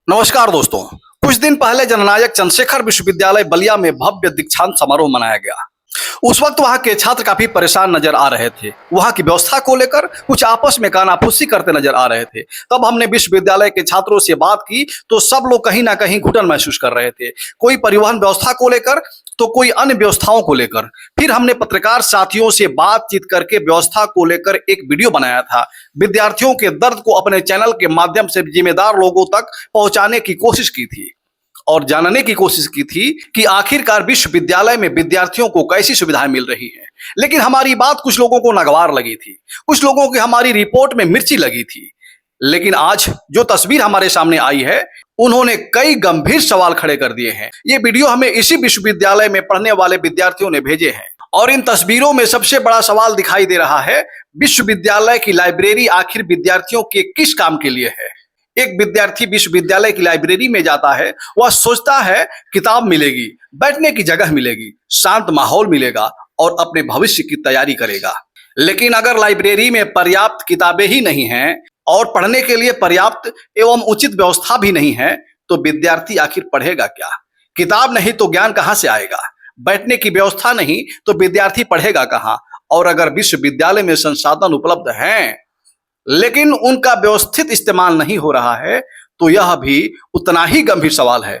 नमस्कार दोस्तों। कुछ दिन पहले जननायक चंद्रशेखर विश्वविद्यालय बलिया में भव्य दीक्षांत समारोह मनाया गया। उस वक्त वहां के छात्र काफी परेशान नजर आ रहे थे। वहां की व्यवस्था को लेकर कुछ आपस में कानाफूसी करते नजर आ रहे थे। तब हमने विश्वविद्यालय के छात्रों से बात की तो सब लोग कहीं ना कहीं घुटन महसूस कर रहे थे, कोई परिवहन व्यवस्था को लेकर तो कोई अन्य व्यवस्थाओं को लेकर। फिर हमने पत्रकार साथियों से बातचीत करके व्यवस्था को लेकर एक वीडियो बनाया था। विद्यार्थियों के दर्द को अपने चैनल के माध्यम से जिम्मेदार लोगों तक पहुंचाने की कोशिश की थी और जानने की कोशिश की थी कि आखिरकार विश्वविद्यालय में विद्यार्थियों को कैसी सुविधाएं मिल रही हैं। लेकिन हमारी बात कुछ लोगों को नागवार लगी थी, कुछ लोगों की हमारी रिपोर्ट में मिर्ची लगी थी। लेकिन आज जो तस्वीर हमारे सामने आई है, उन्होंने कई गंभीर सवाल खड़े कर दिए हैं। ये वीडियो हमें इसी विश्वविद्यालय में पढ़ने वाले विद्यार्थियों ने भेजे हैं और इन तस्वीरों में सबसे बड़ा सवाल दिखाई दे रहा है, विश्वविद्यालय की लाइब्रेरी आखिर विद्यार्थियों के किस काम के लिए है। एक विद्यार्थी विश्वविद्यालय की लाइब्रेरी में जाता है, वह सोचता है किताब मिलेगी, बैठने की जगह मिलेगी, शांत माहौल मिलेगा और अपने भविष्य की तैयारी करेगा। लेकिन अगर लाइब्रेरी में पर्याप्त किताबें ही नहीं हैं और पढ़ने के लिए पर्याप्त एवं उचित व्यवस्था भी नहीं है, तो विद्यार्थी आखिर पढ़ेगा क्या। किताब नहीं तो ज्ञान कहां से आएगा। बैठने की व्यवस्था नहीं तो विद्यार्थी पढ़ेगा कहां। और अगर विश्वविद्यालय में संसाधन उपलब्ध हैं लेकिन उनका व्यवस्थित इस्तेमाल नहीं हो रहा है, तो यह भी उतना ही गंभीर सवाल है।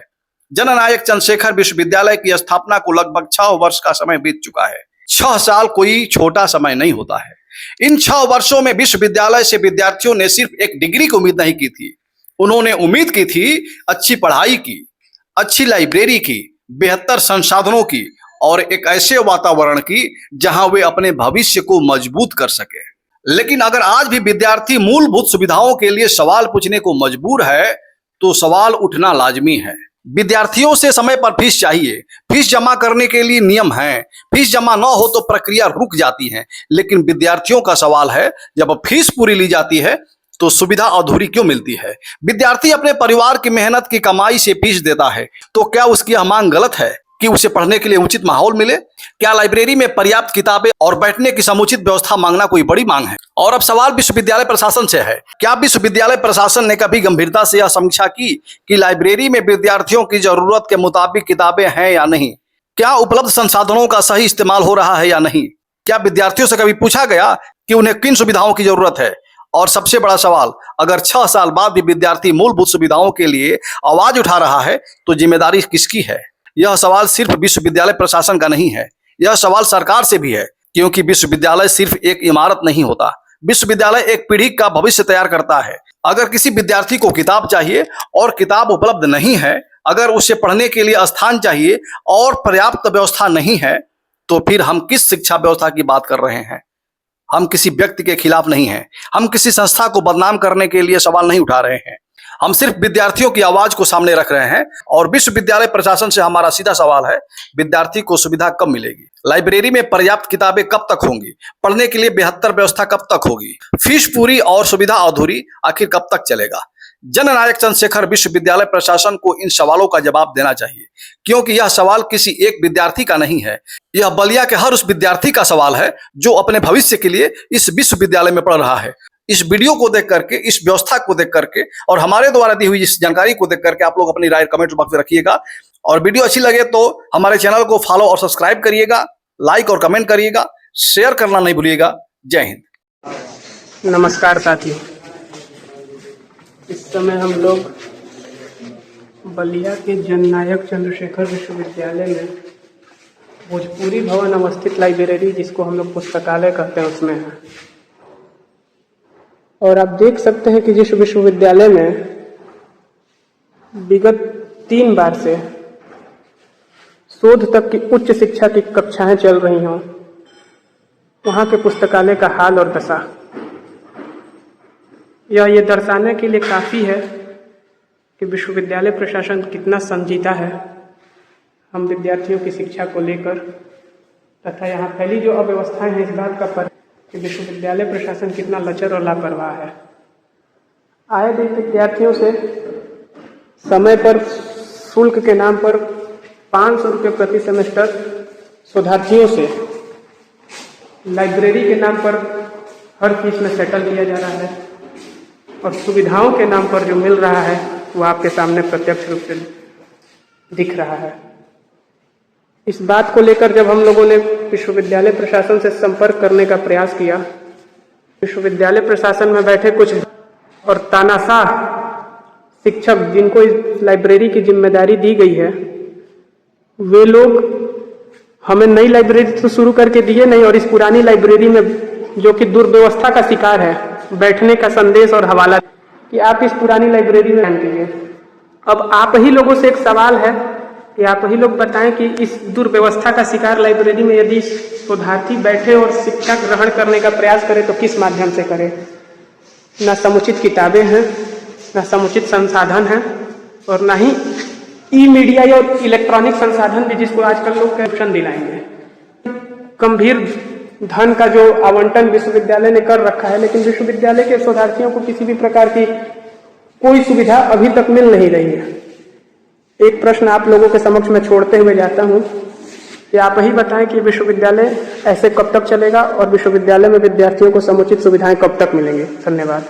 जननायक चंद्रशेखर विश्वविद्यालय की स्थापना को लगभग 6 वर्ष का समय बीत चुका है। 6 साल कोई छोटा समय नहीं होता है। इन 6 वर्षों में विश्वविद्यालय से विद्यार्थियों ने सिर्फ एक डिग्री की उम्मीद नहीं की थी, उन्होंने उम्मीद की थी अच्छी पढ़ाई की, अच्छी लाइब्रेरी की, बेहतर संसाधनों की और एक ऐसे वातावरण की जहां वे अपने भविष्य को मजबूत कर सके। लेकिन अगर आज भी विद्यार्थी मूलभूत सुविधाओं के लिए सवाल पूछने को मजबूर है, तो सवाल उठना लाजमी है। विद्यार्थियों से समय पर फीस चाहिए, फीस जमा करने के लिए नियम हैं, फीस जमा न हो तो प्रक्रिया रुक जाती है। लेकिन विद्यार्थियों का सवाल है, जब फीस पूरी ली जाती है तो सुविधा अधूरी क्यों मिलती है। विद्यार्थी अपने परिवार की मेहनत की कमाई से फीस देता है, तो क्या उसकी यह मांग गलत है कि उसे पढ़ने के लिए उचित माहौल मिले। क्या लाइब्रेरी में पर्याप्त किताबें और बैठने की समुचित व्यवस्था मांगना कोई बड़ी मांग है। और अब सवाल विश्वविद्यालय प्रशासन से है, क्या विश्वविद्यालय प्रशासन ने कभी गंभीरता से यह समीक्षा की कि लाइब्रेरी में विद्यार्थियों की जरूरत के मुताबिक किताबें हैं या नहीं। क्या उपलब्ध संसाधनों का सही इस्तेमाल हो रहा है या नहीं। क्या विद्यार्थियों से कभी पूछा गया कि उन्हें किन सुविधाओं की जरूरत है। और सबसे बड़ा सवाल, अगर 6 साल बाद भी विद्यार्थी मूलभूत सुविधाओं के लिए आवाज उठा रहा है, तो जिम्मेदारी किसकी है। यह सवाल सिर्फ विश्वविद्यालय प्रशासन का नहीं है, यह सवाल सरकार से भी है। क्योंकि विश्वविद्यालय सिर्फ एक इमारत नहीं होता, विश्वविद्यालय एक पीढ़ी का भविष्य तैयार करता है। अगर किसी विद्यार्थी को किताब चाहिए और किताब उपलब्ध नहीं है, अगर उसे पढ़ने के लिए स्थान चाहिए और पर्याप्त व्यवस्था नहीं है, तो फिर हम किस शिक्षा व्यवस्था की बात कर रहे हैं। हम किसी व्यक्ति के खिलाफ नहीं हैं, हम किसी संस्था को बदनाम करने के लिए सवाल नहीं उठा रहे हैं। हम सिर्फ विद्यार्थियों की आवाज को सामने रख रहे हैं। और विश्वविद्यालय प्रशासन से हमारा सीधा सवाल है, विद्यार्थी को सुविधा कब मिलेगी। लाइब्रेरी में पर्याप्त किताबें कब तक होंगी, पढ़ने के लिए बेहतर व्यवस्था कब तक होगी, फीस पूरी और सुविधा अधूरी आखिर कब तक चलेगा। जननायक चंद्रशेखर विश्वविद्यालय प्रशासन को इन सवालों का जवाब देना चाहिए, क्योंकि यह सवाल किसी एक विद्यार्थी का नहीं है, यह बलिया के हर उस विद्यार्थी का सवाल है जो अपने भविष्य के लिए इस विश्वविद्यालय में पढ़ रहा है। इस वीडियो को देख करके, इस व्यवस्था को देख करके और हमारे द्वारा दी हुई इस जानकारी को देख करके आप लोग अपनी राय कमेंट बॉक्स में रखिएगा। और वीडियो अच्छी लगे तो हमारे चैनल को फॉलो और सब्सक्राइब करिएगा, लाइक और कमेंट करिएगा, शेयर करना नहीं भूलिएगा। जय हिंद। नमस्कार साथियों, इस समय हम लोग बलिया के जननायक चंद्रशेखर विश्वविद्यालय में भोजपुरी भवन अवस्थित लाइब्रेरी, जिसको हम लोग पुस्तकालय कहते हैं, उसमें है। और आप देख सकते हैं कि जिस विश्वविद्यालय में विगत 3 बार से शोध तक की उच्च शिक्षा की कक्षाएं चल रही हों, वहाँ के पुस्तकालय का हाल और दशा ये दर्शाने के लिए काफ़ी है कि विश्वविद्यालय प्रशासन कितना संजीदा है हम विद्यार्थियों की शिक्षा को लेकर, तथा यहाँ फैली जो अव्यवस्थाएं हैं इस बात का पर कि विश्वविद्यालय प्रशासन कितना लचर और लापरवाह है। आए दिन विद्यार्थियों से समय पर शुल्क के नाम पर 500 रुपये प्रति सेमेस्टर, शोधार्थियों से लाइब्रेरी के नाम पर हर फीस में सेटल किया जा रहा है और सुविधाओं के नाम पर जो मिल रहा है वह आपके सामने प्रत्यक्ष रूप से दिख रहा है। इस बात को लेकर जब हम लोगों ने विश्वविद्यालय प्रशासन से संपर्क करने का प्रयास किया, विश्वविद्यालय प्रशासन में बैठे कुछ और तानाशाह शिक्षक जिनको इस लाइब्रेरी की जिम्मेदारी दी गई है, वे लोग हमें नई लाइब्रेरी तो शुरू करके दिए नहीं, और इस पुरानी लाइब्रेरी में जो कि दुर्व्यवस्था का शिकार है, बैठने का संदेश और हवाला कि आप इस पुरानी लाइब्रेरी में ध्यान कीजिए। अब आप ही लोगों से एक सवाल है कि आप ही लोग बताएं कि इस दुर्व्यवस्था का शिकार लाइब्रेरी में यदि शोधार्थी बैठे और शिक्षा ग्रहण करने का प्रयास करे तो किस माध्यम से करे। न समुचित किताबें हैं, न समुचित संसाधन हैं, और न ही ई मीडिया या इलेक्ट्रॉनिक संसाधन भी जिसको आजकल लोग करप्शन दिलाएंगे। गंभीर धन का जो आवंटन विश्वविद्यालय ने कर रखा है, लेकिन विश्वविद्यालय के शोधार्थियों को किसी भी प्रकार की कोई सुविधा अभी तक मिल नहीं रही है। एक प्रश्न आप लोगों के समक्ष में छोड़ते हुए जाता हूं कि आप ही बताएं कि विश्वविद्यालय ऐसे कब तक चलेगा और विश्वविद्यालय में विद्यार्थियों को समुचित सुविधाएं कब तक मिलेंगी। धन्यवाद।